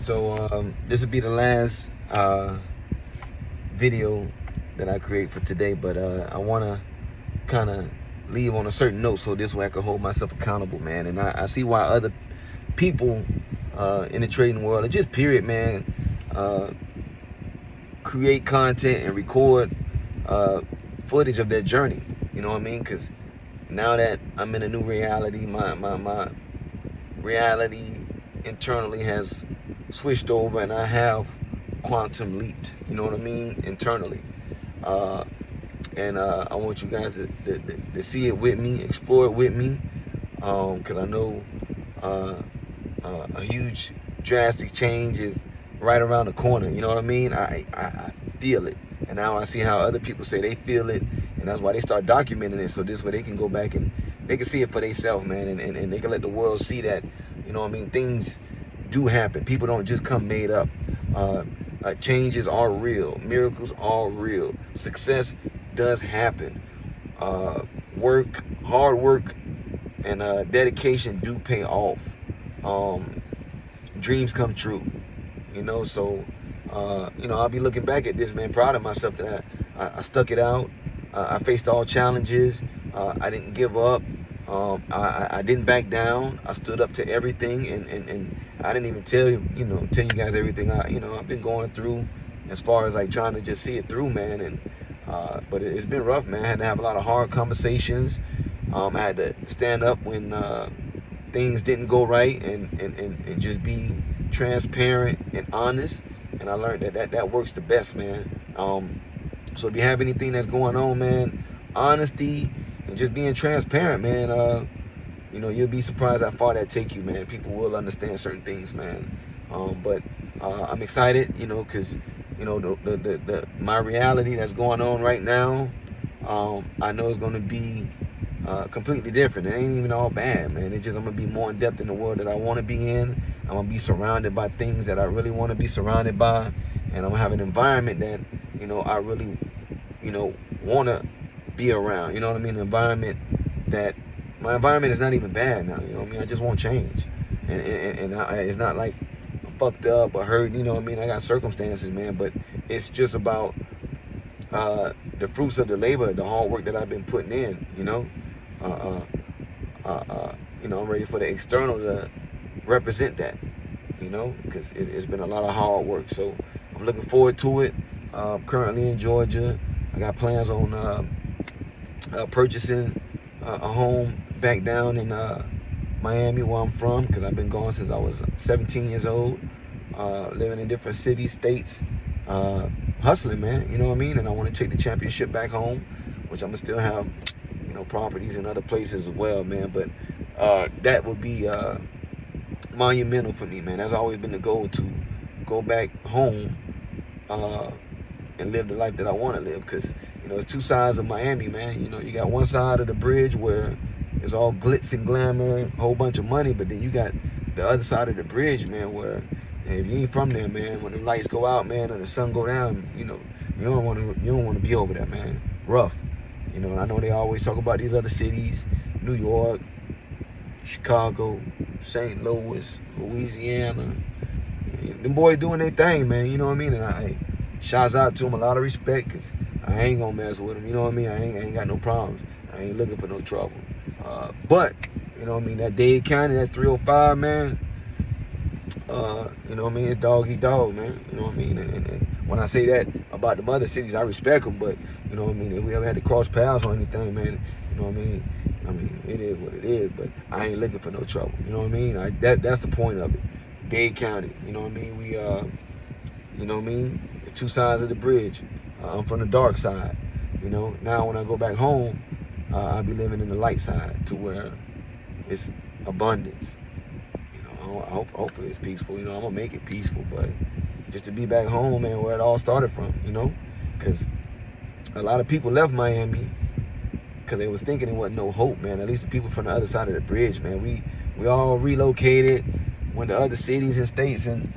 So this will be the last video that I create for today, but I want to kind of leave on a certain note so this way I can hold myself accountable, man. And I see why other people in the trading world, or just period, man, create content and record footage of their journey. You know what I mean? Because now that I'm in a new reality, my reality internally has switched over, and I have quantum leaped. You know what I mean? Internally. And I want you guys to see it with me, explore it with me, because I know a huge drastic change is right around the corner. You know what I mean? I feel it, and now I see how other people say they feel it, and that's why they start documenting it, so this way they can go back and they can see it for themselves, man, and they can let the world see that, you know what I mean, things do happen. People don't just come made up. Changes are real. Miracles are real. Success does happen. Hard work, and dedication do pay off. Dreams come true. You know, so I'll be looking back at this, man, proud of myself that I stuck it out. I faced all challenges. I didn't give up. I didn't back down. I stood up to everything, and I didn't even tell you guys everything I've been going through, as far as like trying to just see it through, man. And but it's been rough, man. I had to have a lot of hard conversations. I had to stand up when things didn't go right, and just be transparent and honest. And I learned that works the best, man. So if you have anything that's going on, man, honesty and just being transparent, man, you'll be surprised how far that take you, man. People will understand certain things, man. But I'm excited, because my reality that's going on right now, I know it's going to be completely different. It ain't even all bad, man. It's just I'm gonna be more in depth in the world that I want to be in. I'm gonna be surrounded by things that I really want to be surrounded by, and I'm gonna have an environment that I really want to be around. You know what I mean? An environment that my environment is not even bad now. You know what I mean? I just won't change, and it's not like I'm fucked up or hurt. You know what I mean? I got circumstances, man, but it's just about the fruits of the labor, the hard work that I've been putting in. I'm ready for the external to represent that, because it's been a lot of hard work. So I'm looking forward to it. Currently in Georgia, I got plans on purchasing a home back down in Miami, where I'm from, because I've been gone since I was 17 years old, living in different cities, states, hustling, man. You know what I mean? And I want to take the championship back home, which I'm gonna still have properties in other places as well, man. But that would be monumental for me, man. That's always been the goal, to go back home and live the life that I want to live, because it's two sides of Miami, man. You got one side of the bridge where it's all glitz and glamour, a whole bunch of money, but then you got the other side of the bridge, man, where if you ain't from there, man, when the lights go out, man, and the sun go down, you don't want to be over there, man. Rough. I know they always talk about these other cities, New York, Chicago, St. Louis, Louisiana. Them boys doing their thing, man. You know what I mean? And I shouts out to them, a lot of respect, because I ain't gonna mess with them. You know what I mean? I ain't got no problems. I ain't looking for no trouble. But you know what I mean? That Dade County, that 305, man. You know what I mean? It's dog eat dog, man. You know what I mean? And when I say that about the other cities, I respect them, but you know what I mean? If we ever had to cross paths or anything, man, you know what I mean? It is what it is, but I ain't looking for no trouble. You know what I mean? That's the point of it. Dade County, you know what I mean? We, you know what I mean? It's two sides of the bridge. I'm from the dark side. Now when I go back home, I'll be living in the light side, to where it's abundance. Hopefully it's peaceful. I'm gonna make it peaceful, but just to be back home, man, where it all started from, because a lot of people left Miami because they was thinking it wasn't no hope, man. At least the people from the other side of the bridge, man. We all relocated, went to other cities and states, and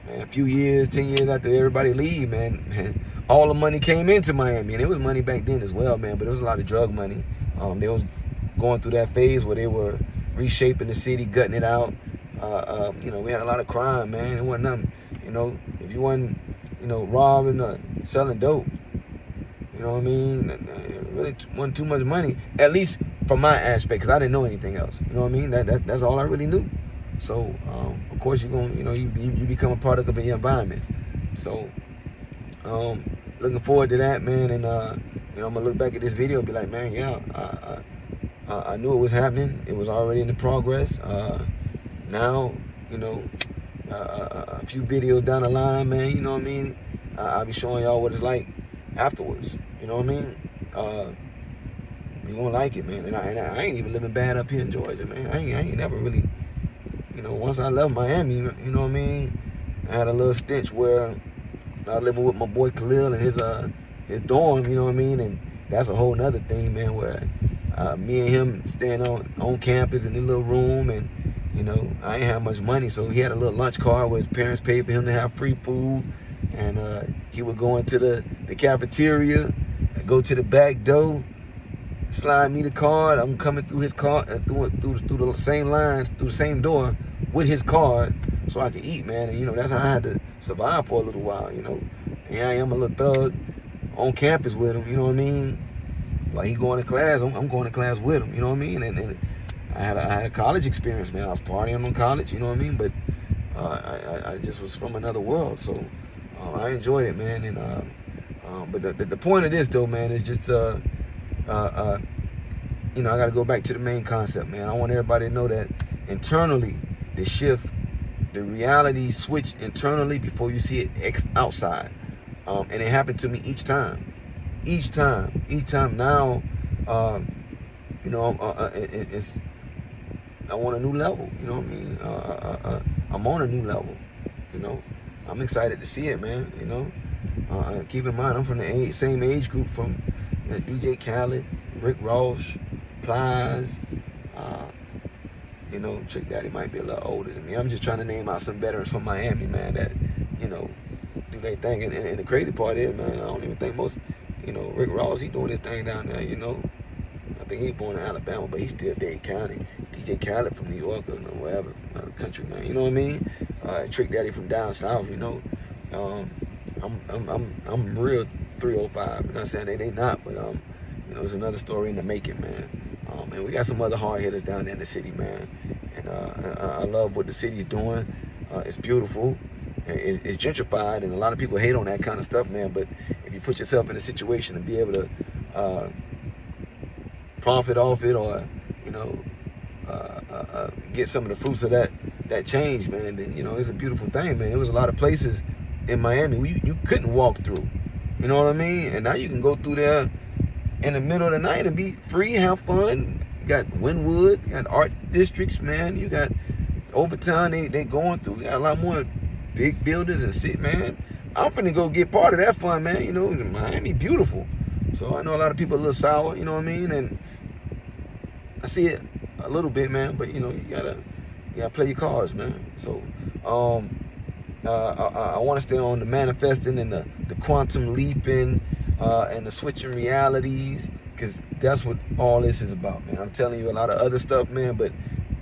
man, a few years, 10 years after everybody leave, man, all the money came into Miami, and it was money back then as well, man. But it was a lot of drug money. They was going through that phase where they were reshaping the city, gutting it out, We had a lot of crime, man. It wasn't nothing, if you wasn't, robbing or selling dope, you know what I mean? It really wasn't too much money, at least from my aspect, because I didn't know anything else. You know what I mean? That's all I really knew. So, of course, you're going to, you become a product of your environment. So, looking forward to that, man. And, I'm going to look back at this video and be like, man, yeah, I knew it was happening. It was already in the progress. Now, a few videos down the line, man, you know what I mean? I'll be showing y'all what it's like afterwards. You know what I mean? You're going to like it, man. And I ain't even living bad up here in Georgia, man. I ain't never really, once I left Miami, you know what I mean? I had a little stitch where I was living with my boy Khalil and his dorm, you know what I mean? And that's a whole nother thing, man, where me and him staying on campus in this little room, and I ain't have much money, so he had a little lunch card where his parents paid for him to have free food, and he would go into the cafeteria, go to the back door, slide me the card. I'm coming through his car, through the same lines, through the same door with his card, so I could eat, man. And that's how I had to survive for a little while, And I am a little thug on campus with him, you know what I mean? Like he going to class, I'm going to class with him, you know what I mean? And I had a college experience, man. I was partying on college, you know what I mean? But I just was from another world, so I enjoyed it, man. And but the point of this, though, man, is just I got to go back to the main concept, man. I want everybody to know that internally, the shift, the reality switch internally before you see it outside, and it happened to me each time. Now, it's I want a new level. You know what I mean? I'm on a new level. I'm excited to see it, man. Keep in mind, I'm from the same age group from DJ Khaled, Rick Ross, Plies. Trick Daddy might be a little older than me. I'm just trying to name out some veterans from Miami, man, that do their thing. And the crazy part is, man, I don't even think most, Rick Ross, he doing his thing down there. I think he's born in Alabama, but he's still Dade County. DJ Khaled from New York or wherever, country, man. You know what I mean? Trick Daddy from down south. I'm real 305. I'm not saying they not, but it's another story in the making, man. And we got some other hard hitters down there in the city, man. And I love what the city's doing. It's beautiful. It's gentrified, and a lot of people hate on that kind of stuff, man. But if you put yourself in a situation to be able to profit off it, or get some of the fruits of that change, man, then it's a beautiful thing, man. There was a lot of places in Miami where you couldn't walk through, you know what I mean? And now you can go through there in the middle of the night and be free, have fun. You got Wynwood, you got art districts, man. You got Overtown, they going through. You got a lot more big buildings and shit, man. I'm finna go get part of that fun, man. Miami beautiful. So I know a lot of people are a little sour, you know what I mean? And I see it a little bit, man, but you gotta play your cards, man. So I want to stay on the manifesting and the quantum leaping and the switching realities, because that's what all this is about, man. I'm telling you a lot of other stuff, man, but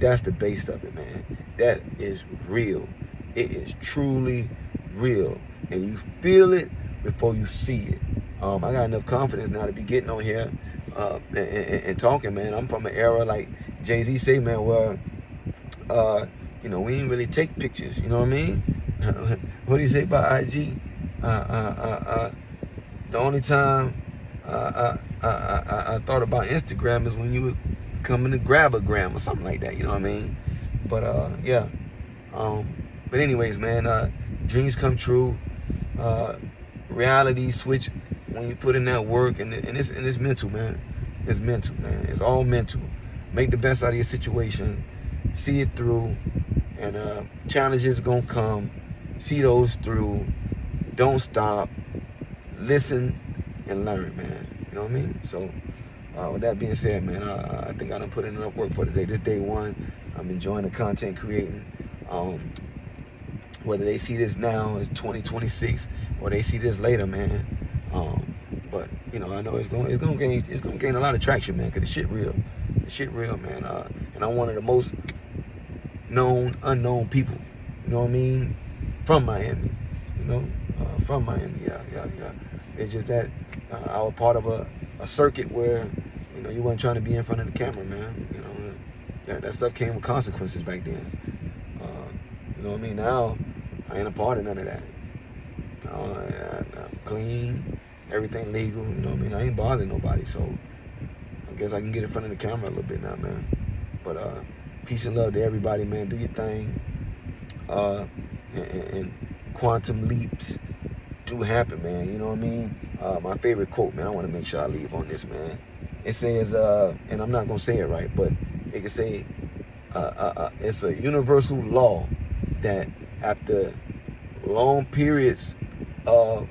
that's the base of it, man. That is real. It is truly real, and you feel it before you see it. I got enough confidence now to be getting on here and talking, man. I'm from an era, like Jay-Z say, man, where we ain't really take pictures, you know what I mean? What do you say about IG? The only time I thought about Instagram is when you were coming to grab a gram or something like that, you know what I mean? But yeah. But anyways, man, dreams come true. Reality switch when you put in that work, and it's mental, man. It's mental, man. It's all mental. Make the best out of your situation. See it through, and challenges gonna come. See those through. Don't stop. Listen and learn, man. You know what I mean? So, with that being said, man, I think I done put in enough work for today. This day one. I'm enjoying the content creating. Whether they see this now as 2026 or they see this later, man. But I know it's gonna gain a lot of traction, man, because the shit real. The shit real, man. And I'm one of the most known, unknown people. You know what I mean? From Miami. You know, from Miami. Yeah. It's just that I was part of a circuit where, you know, you wasn't trying to be in front of the camera, man. You know, that stuff came with consequences back then. You know what I mean? Now, I ain't a part of none of that. I'm clean, everything legal. You know what I mean? I ain't bothering nobody, so I guess I can get in front of the camera a little bit now, man. But peace and love to everybody, man. Do your thing. And quantum leaps do happen, man. You know what I mean? My favorite quote, man. I want to make sure I leave on this, man. It says, and I'm not gonna say it right, but it can say, it's a universal law that after long periods of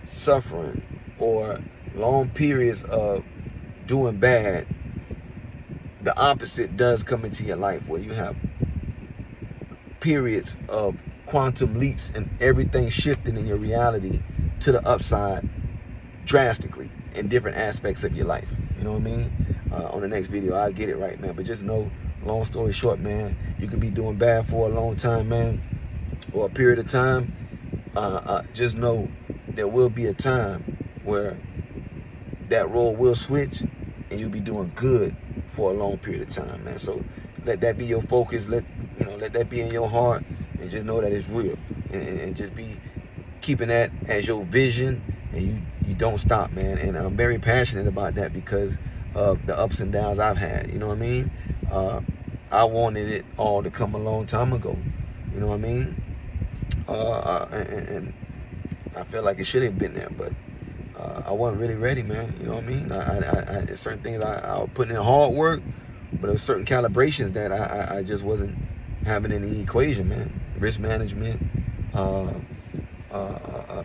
suffering or long periods of doing bad, the opposite does come into your life, where you have periods of quantum leaps and everything shifting in your reality to the upside drastically in different aspects of your life. You know what I mean? On the next video, I'll get it right, man. But just know, long story short, man, you could be doing bad for a long time, man, or a period of time. Just know there will be a time where that role will switch and you'll be doing good for a long period of time, man. So let that be your focus. Let that be in your heart, and just know that it's real, and just be keeping that as your vision, and you don't stop, man. And I'm very passionate about that because of the ups and downs I've had. You know what I mean? I wanted it all to come a long time ago. You know what I mean? And I feel like it should have been there, but I wasn't really ready, man. You know what I mean? I certain things I was putting in hard work, but there were certain calibrations that I just wasn't having in the equation, man. Risk management,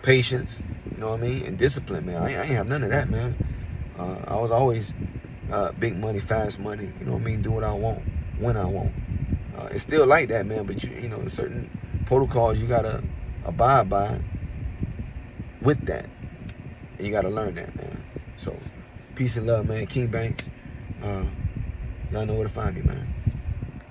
patience, you know what I mean, and discipline, man. I ain't have none of that, man. I was always big money, fast money. You know what I mean? Do what I want when I want. It's still like that, man. But you know, certain protocols you gotta abide by with that, and you gotta learn that, man. So, peace and love, man. King Banks. Y'all know where to find me, man.